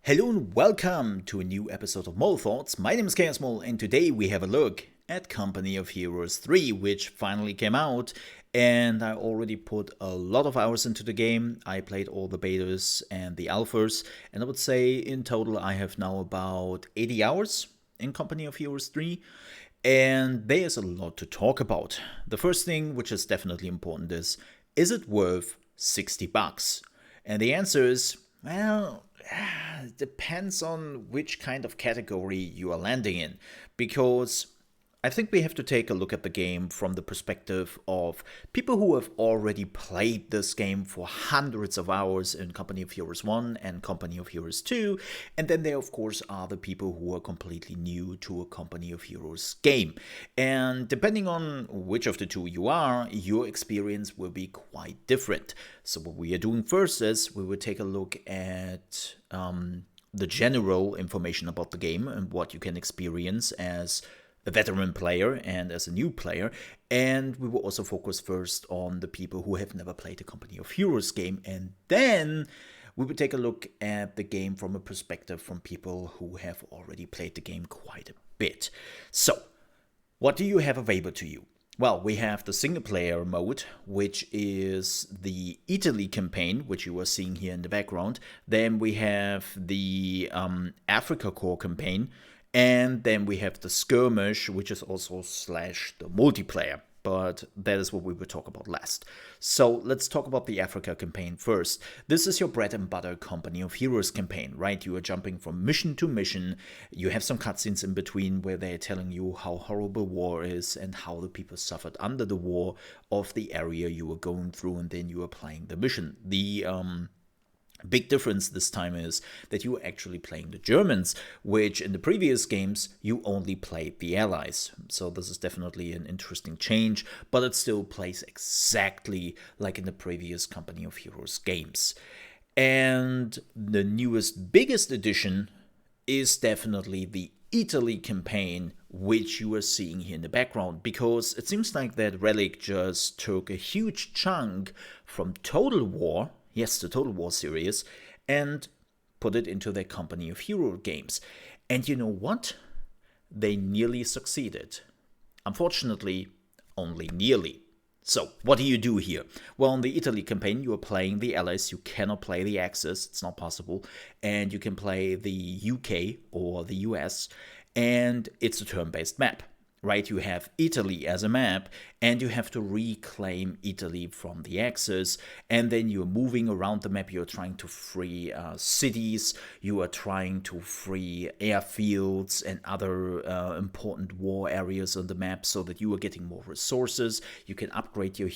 Hello and welcome to a new episode of Mole Thoughts. My name is ChaosMole and today we have a look at Company of Heroes 3, which finally came out, and I already put a lot of hours into the game. I played all the betas and the alphas, and I would say in total I have now about 80 hours in Company of Heroes 3. And there's a lot to talk about. The first thing, which is definitely important, is it worth 60 bucks? And the answer is, well, it depends on which kind of category you are landing in. Because I think we have to take a look at the game from the perspective of people who have already played this game for hundreds of hours in Company of Heroes 1 and Company of Heroes 2. And then there, of course, are the people who are completely new to a Company of Heroes game. And depending on which of the two you are, your experience will be quite different. So what we are doing first is we will take a look at the general information about the game and what you can experience as a veteran player and as a new player, and we will also focus first on the people who have never played a Company of Heroes game, and then we will take a look at the game from a perspective from people who have already played the game quite a bit. So, what do you have available to you? Well, we have the single player mode, which is the Italy campaign, which you are seeing here in the background. Then we have the Africa core campaign. And then we have the skirmish, which is also slash the multiplayer. But that is what we will talk about last. So let's talk about the Africa campaign first. This is your bread and butter Company of Heroes campaign, right? You are jumping from mission to mission. You have some cutscenes in between where they're telling you how horrible war is and how the people suffered under the war of the area you were going through, and then you are playing the mission. The big difference this time is that you are actually playing the Germans, which in the previous games you only played the Allies. So this is definitely an interesting change, but it still plays exactly like in the previous Company of Heroes games. And the newest, biggest addition is definitely the Italy campaign, which you are seeing here in the background, because it seems like that Relic just took a huge chunk from Total War, yes, the Total War series, and put it into their Company of Hero games. And you know what? They nearly succeeded. Unfortunately, only nearly. So, what do you do here? Well, in the Italy campaign, you are playing the Allies. You cannot play the Axis. It's not possible. And you can play the UK or the US. And it's a turn-based map. Right, you have Italy as a map, and you have to reclaim Italy from the Axis, and then you're moving around the map. You're trying to free cities, you are trying to free airfields and other important war areas on the map so that you are getting more resources. You can upgrade your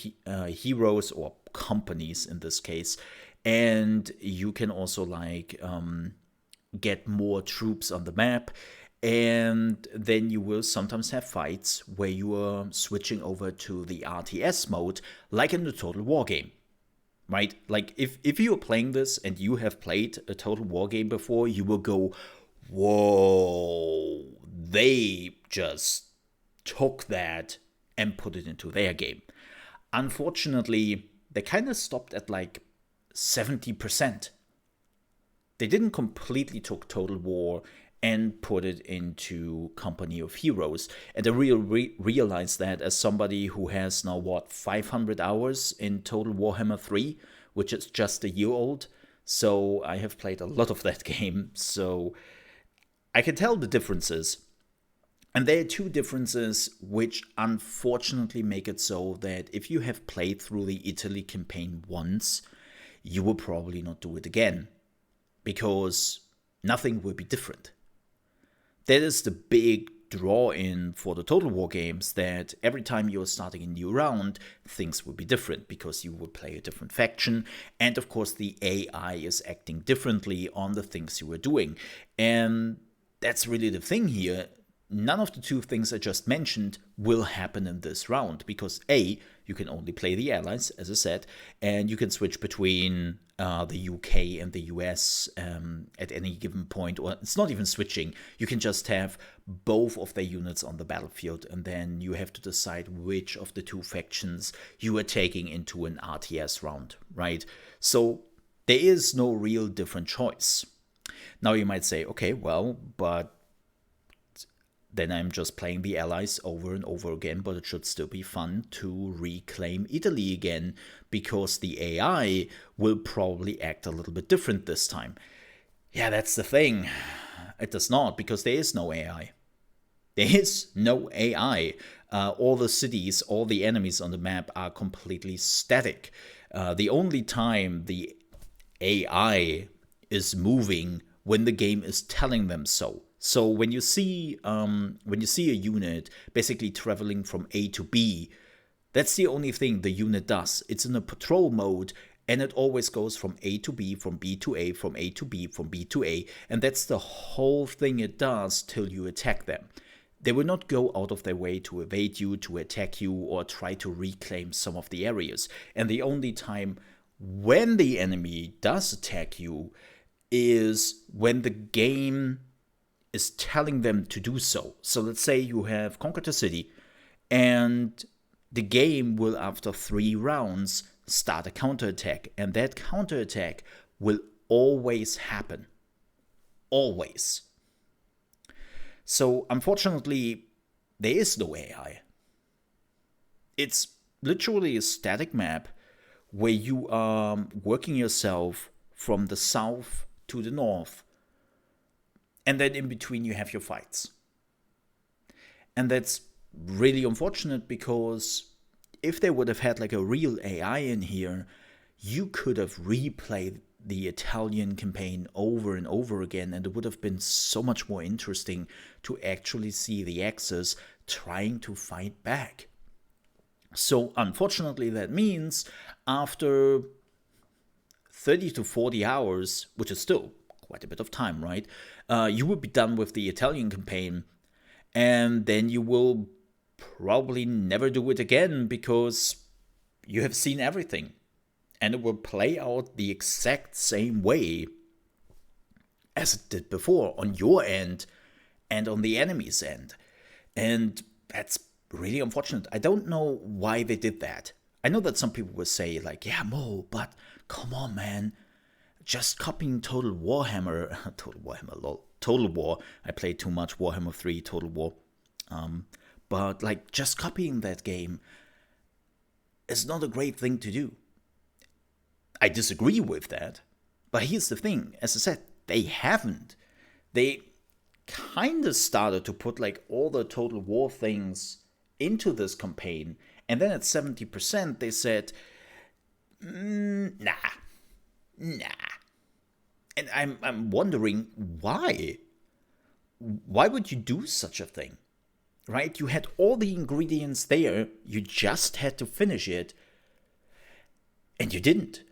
heroes, or companies in this case, and you can also get more troops on the map. And then you will sometimes have fights where you are switching over to the RTS mode, like in the Total War game, right? Like if you are playing this and you have played a Total War game before, you will go, whoa, they just took that and put it into their game. Unfortunately, they kind of stopped at like 70%. They didn't completely took Total War and put it into Company of Heroes. And I realized that as somebody who has now, 500 hours in Total Warhammer 3, which is just a year old. So I have played a lot of that game. So I can tell the differences. And there are two differences which unfortunately make it so that if you have played through the Italy campaign once, you will probably not do it again. Because nothing will be different. That is the big draw-in for the Total War games, that every time you're starting a new round, things will be different because you will play a different faction, and of course the AI is acting differently on the things you are doing. And that's really the thing here. None of the two things I just mentioned will happen in this round, because A, you can only play the Allies, as I said, and you can switch between the UK and the US at any given point, or it's not even switching. You can just have both of their units on the battlefield, and then you have to decide which of the two factions you are taking into an RTS round, right? So there is no real different choice. Now you might say, okay, well, but then I'm just playing the allies over and over again, but it should still be fun to reclaim Italy again, because the AI will probably act a little bit different this time. Yeah, that's the thing. It does not, because there is no AI. There is no AI. All the cities, all the enemies on the map are completely static. The only time the AI is moving when the game is telling them so. So when you see a unit basically traveling from A to B, that's the only thing the unit does. It's in a patrol mode, and it always goes from A to B, from B to A, from A to B, from B to A, and that's the whole thing it does till you attack them. They will not go out of their way to evade you, to attack you, or try to reclaim some of the areas. And the only time when the enemy does attack you is when the game is telling them to do so. So let's say you have conquered a city, and the game will, after 3 rounds, start a counterattack. And that counterattack will always happen. Always. So unfortunately, there is no AI. It's literally a static map where you are working yourself from the south to the north, and then in between you have your fights. And that's really unfortunate, because if they would have had like a real AI in here, you could have replayed the Italian campaign over and over again, and it would have been so much more interesting to actually see the Axis trying to fight back. So unfortunately, that means after 30 to 40 hours, which is still quite a bit of time, right? You will be done with the Italian campaign, and then you will probably never do it again, because you have seen everything, and it will play out the exact same way as it did before on your end and on the enemy's end. And that's really unfortunate. I don't know why they did that. I know that some people will say, like, yeah, Mo, but come on, man. Just copying Total Warhammer, lol, Total War. I played too much Warhammer 3, Total War. But like, just copying that game is not a great thing to do. I disagree with that. But here's the thing, as I said, they haven't. They kind of started to put like all the Total War things into this campaign, and then at 70% they said, nah. And I'm wondering why. Why would you do such a thing? Right? You had all the ingredients there, you just had to finish it, and you didn't.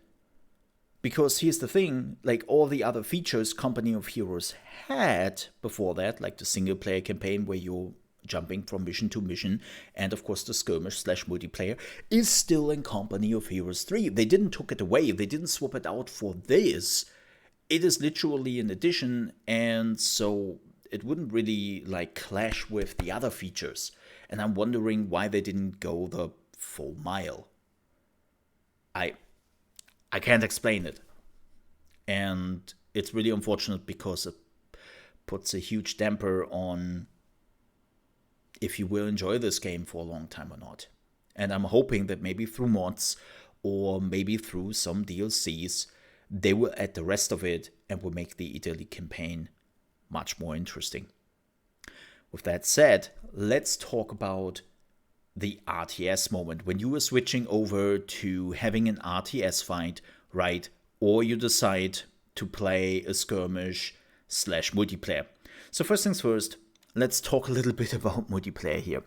Because here's the thing, like all the other features Company of Heroes had before that, like the single player campaign where you're jumping from mission to mission, and of course the skirmish / multiplayer, is still in Company of Heroes 3. They didn't took it away, they didn't swap it out for this. It is literally an addition, and so it wouldn't really like clash with the other features. And I'm wondering why they didn't go the full mile. I can't explain it. And it's really unfortunate, because it puts a huge damper on if you will enjoy this game for a long time or not. And I'm hoping that maybe through mods or maybe through some DLCs, they will add the rest of it and will make the Italy campaign much more interesting. With that said, let's talk about the RTS moment. When you were switching over to having an RTS fight, right? Or you decide to play a skirmish / multiplayer. So first things first, let's talk a little bit about multiplayer here.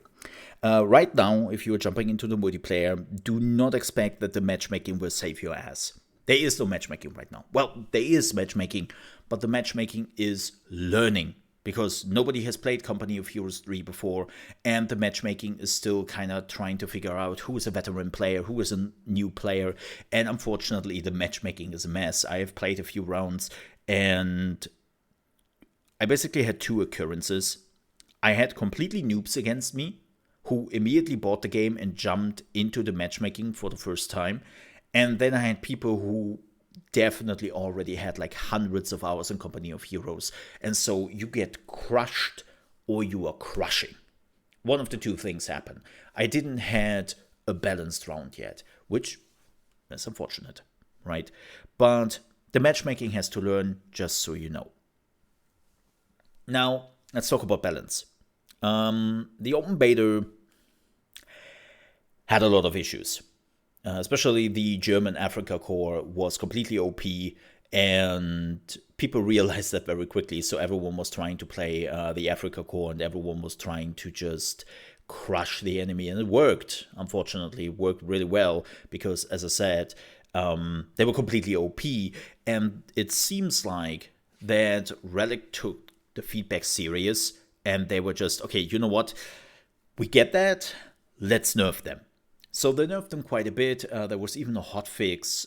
Right now, if you're jumping into the multiplayer, do not expect that the matchmaking will save your ass. There is no matchmaking right now. Well, there is matchmaking, but the matchmaking is learning, because nobody has played Company of Heroes 3 before, and the matchmaking is still kind of trying to figure out who is a veteran player, who is a new player, and unfortunately the matchmaking is a mess. I have played a few rounds, and I basically had 2 occurrences. I had completely noobs against me, who immediately bought the game and jumped into the matchmaking for the first time, and then I had people who definitely already had like hundreds of hours in Company of Heroes. And so you get crushed or you are crushing. One of the two things happen. I didn't had a balanced round yet, which is unfortunate, right? But the matchmaking has to learn, just so you know. Now, let's talk about balance. The open beta had a lot of issues. Especially the German Africa core was completely OP, and people realized that very quickly. So everyone was trying to play the Africa core, and everyone was trying to just crush the enemy, and it worked. Unfortunately, it worked really well because, as I said, they were completely OP, and it seems like that Relic took the feedback serious, and they were just, okay, you know what? We get that. Let's nerf them. So they nerfed them quite a bit. There was even a hotfix,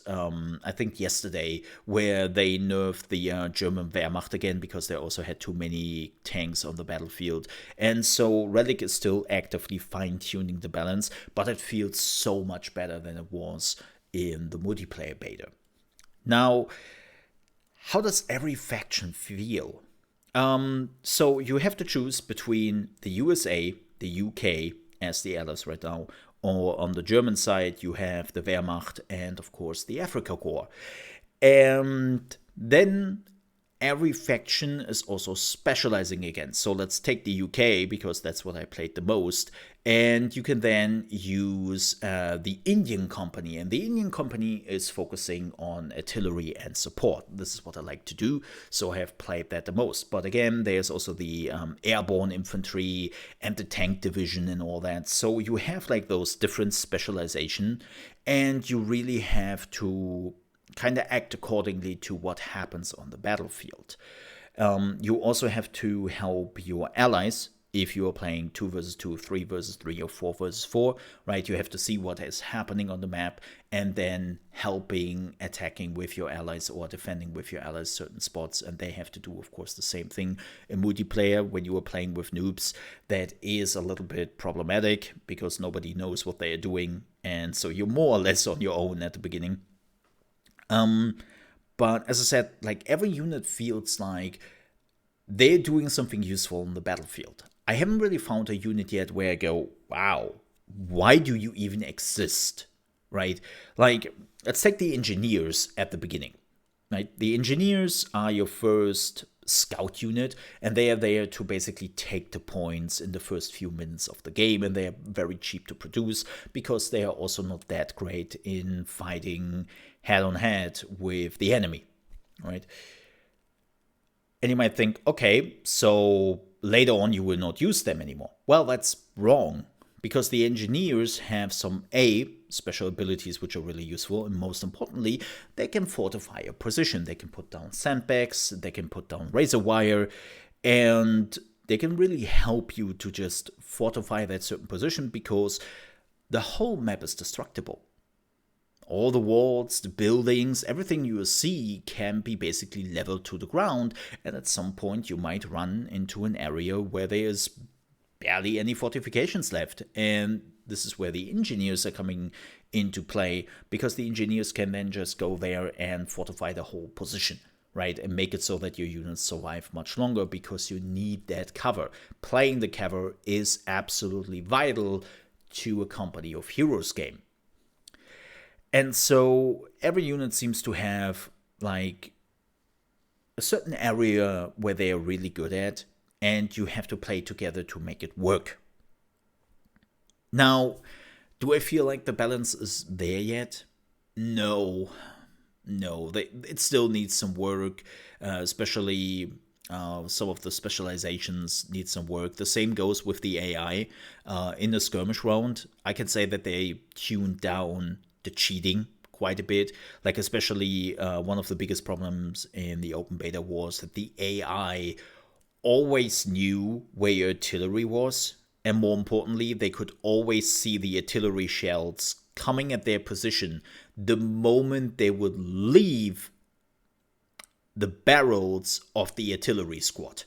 I think yesterday, where they nerfed the German Wehrmacht again because they also had too many tanks on the battlefield. And so Relic is still actively fine-tuning the balance, but it feels so much better than it was in the multiplayer beta. Now, how does every faction feel? So you have to choose between the USA, the UK as the allies right now, or on the German side, you have the Wehrmacht and, of course, the Africa Corps. And then every faction is also specializing again. So let's take the UK, because that's what I played the most. And you can then use the Indian company. And the Indian company is focusing on artillery and support. This is what I like to do. So I have played that the most. But again, there's also the airborne infantry and the tank division and all that. So you have like those different specialization. And you really have to kind of act accordingly to what happens on the battlefield. You also have to help your allies if you are playing 2 versus 2, 3 versus 3, or 4 versus 4, right? You have to see what is happening on the map and then helping, attacking with your allies or defending with your allies certain spots. And they have to do, of course, the same thing in multiplayer. When you are playing with noobs, that is a little bit problematic because nobody knows what they are doing. And so you're more or less on your own at the beginning. But as I said, like every unit feels like they're doing something useful on the battlefield. I haven't really found a unit yet where I go, wow, why do you even exist, right? Like, let's take the engineers at the beginning, right? The engineers are your first scout unit, and they are there to basically take the points in the first few minutes of the game, and they are very cheap to produce because they are also not that great in fighting head-on-head with the enemy, right? And you might think, okay, so later on you will not use them anymore. Well, that's wrong, because the engineers have some special abilities which are really useful, and most importantly, they can fortify a position. They can put down sandbags, they can put down razor wire, and they can really help you to just fortify that certain position because the whole map is destructible. All the walls, the buildings, everything you see can be basically leveled to the ground, and at some point you might run into an area where there is barely any fortifications left. And this is where the engineers are coming into play, because the engineers can then just go there and fortify the whole position, right? And make it so that your units survive much longer, because you need that cover. Playing the cover is absolutely vital to a Company of Heroes game. And so every unit seems to have like a certain area where they are really good at, and you have to play together to make it work. Now, do I feel like the balance is there yet? No. It still needs some work, especially some of the specializations need some work. The same goes with the AI. In the skirmish round, I can say that they tuned down the cheating quite a bit. Like, especially one of the biggest problems in the open beta was that the AI always knew where your artillery was, and more importantly, they could always see the artillery shells coming at their position the moment they would leave the barrels of the artillery squad.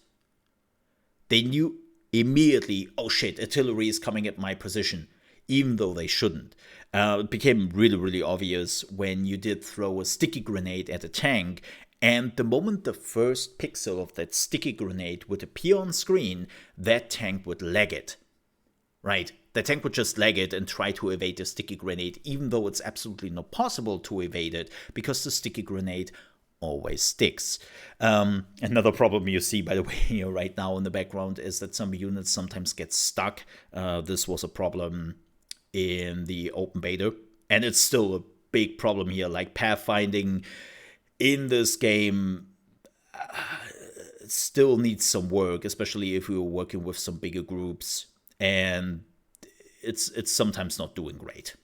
They knew immediately, oh shit, artillery is coming at my position. even though they shouldn't. It became really, really obvious when you did throw a sticky grenade at a tank, and the moment the first pixel of that sticky grenade would appear on screen, that tank would lag it. Right? The tank would just lag it and try to evade the sticky grenade, even though it's absolutely not possible to evade it, because the sticky grenade always sticks. Another problem you see, by the way, here right now in the background is that some units sometimes get stuck. This was a problem in the open beta, and it's still a big problem here. Like pathfinding in this game still needs some work, especially if we were working with some bigger groups, and it's sometimes not doing great.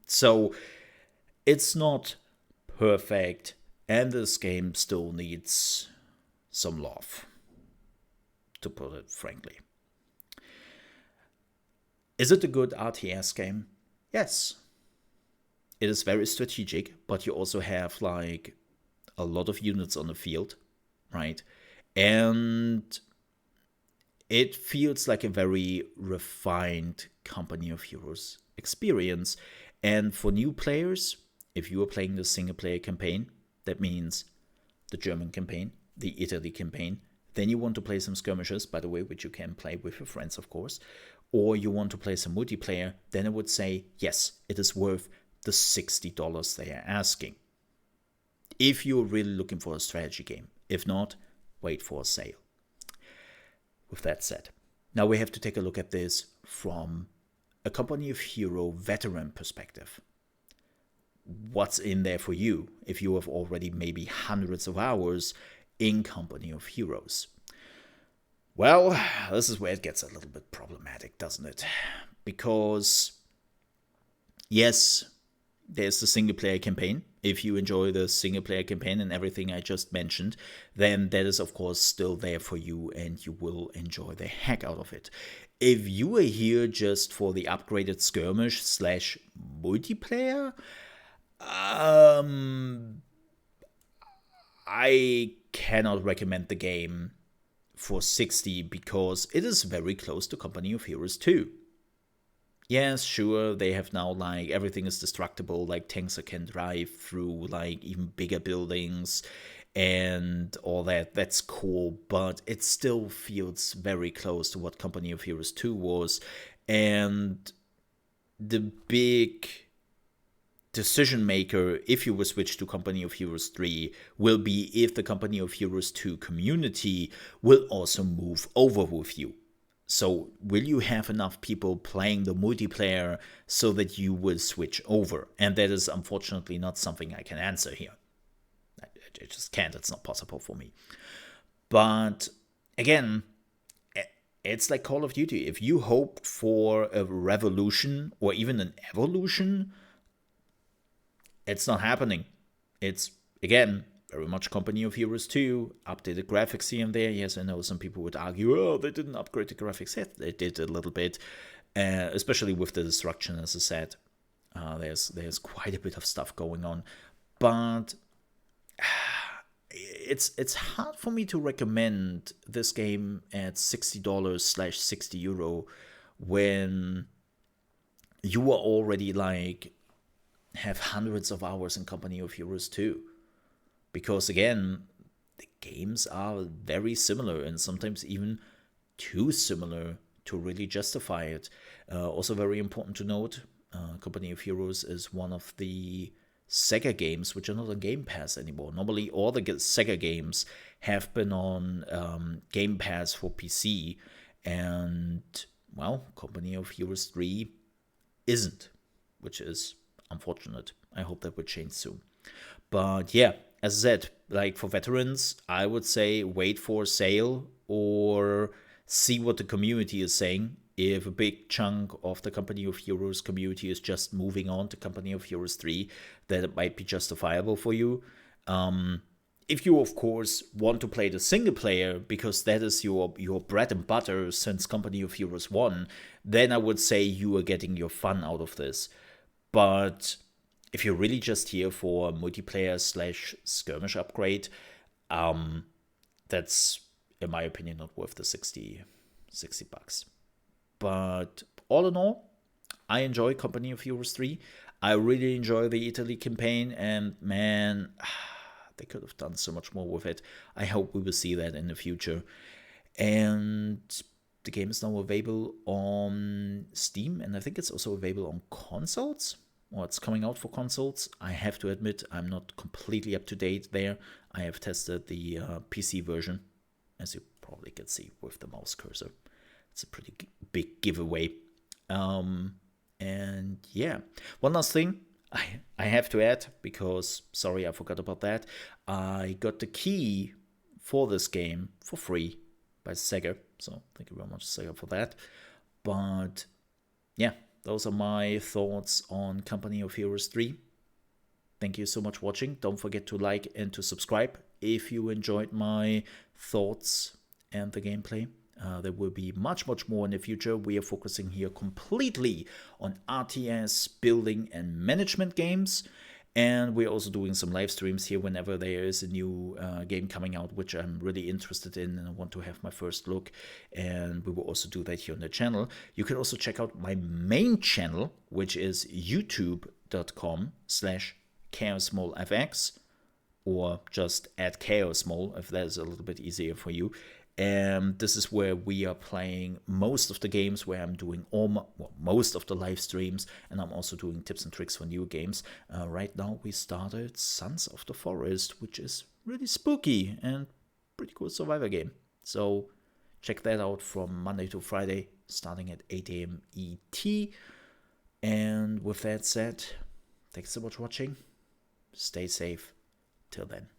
So it's not perfect, and this game still needs some love, to put it frankly. Is it a good RTS game? Yes. It is very strategic, but you also have like a lot of units on the field, right? And it feels like a very refined Company of Heroes experience. And for new players, if you are playing the single player campaign, that means the German campaign, the Italy campaign, then you want to play some skirmishes, by the way, which you can play with your friends, of course, or you want to play some multiplayer, then I would say, yes, it is worth the $60 they are asking. If you're really looking for a strategy game. If not, wait for a sale. With that said, now we have to take a look at this from a Company of Hero veteran perspective. What's in there for you if you have already maybe hundreds of hours in Company of Heroes? Well, this is where it gets a little bit problematic, doesn't it? Because, yes, there's the single player campaign. If you enjoy the single player campaign and everything I just mentioned, then that is, of course, still there for you and you will enjoy the heck out of it. If you are here just for the upgraded skirmish / multiplayer, I cannot recommend the game for 60 because it is very close to Company of Heroes 2. Yes, sure, they have now, like, everything is destructible, like tanks can drive through, like, even bigger buildings and all that. That's cool, but it still feels very close to what Company of Heroes 2 was. And the big decision maker, if you will switch to Company of Heroes 3, will be if the Company of Heroes 2 community will also move over with you. So will you have enough people playing the multiplayer so that you will switch over? And that is unfortunately not something I can answer here. I just can't. It's not possible for me. But again, it's like Call of Duty. If you hoped for a revolution or even an evolution, it's not happening. It's, again, very much Company of Heroes 2, updated graphics here and there. Yes, I know some people would argue, oh, they didn't upgrade the graphics yet. They did a little bit, especially with the destruction, as I said. There's quite a bit of stuff going on. But it's hard for me to recommend this game at $60 / €60 when you are already like have hundreds of hours in Company of Heroes 2. Because again, the games are very similar and sometimes even too similar to really justify it. Also very important to note, Company of Heroes is one of the Sega games which are not on Game Pass anymore. Normally all the Sega games have been on Game Pass for PC, and well, Company of Heroes 3 isn't, which is unfortunate. I hope that will change soon. But yeah, as I said, like for veterans, I would say wait for a sale or see what the community is saying. If a big chunk of the Company of Heroes community is just moving on to Company of Heroes 3, then it might be justifiable for you. If you, of course, want to play the single player, because that is your bread and butter since Company of Heroes 1, then I would say you are getting your fun out of this. But if you're really just here for a multiplayer / skirmish upgrade, that's, in my opinion, not worth the $60. But all in all, I enjoy Company of Heroes 3. I really enjoy the Italy campaign, and man, they could have done so much more with it. I hope we will see that in the future. And the game is now available on Steam, and I think it's also available on consoles, or it's coming out for consoles. I have to admit, I'm not completely up to date there. I have tested the PC version, as you probably can see with the mouse cursor. It's a pretty big giveaway. And yeah, one last thing I have to add, because sorry, I forgot about that. I got the key for this game for free by Sega, so thank you very much, Sega, for that. But yeah, those are my thoughts on Company of Heroes 3. Thank you so much for watching. Don't forget to like and to subscribe if you enjoyed my thoughts and the gameplay. There will be much more in the future. We are focusing here completely on RTS building and management games. And we're also doing some live streams here whenever there is a new game coming out, which I'm really interested in and I want to have my first look. And we will also do that here on the channel. You can also check out my main channel, which is youtube.com/ChaosMoleFX, or just add ChaosMole if that is a little bit easier for you. And this is where we are playing most of the games, where I'm doing most of the live streams, and I'm also doing tips and tricks for new games. Right now we started Sons of the Forest, which is really spooky and pretty cool survivor game. So check that out from Monday to Friday, starting at 8 a.m. ET. And with that said, thanks so much for watching. Stay safe. Till then.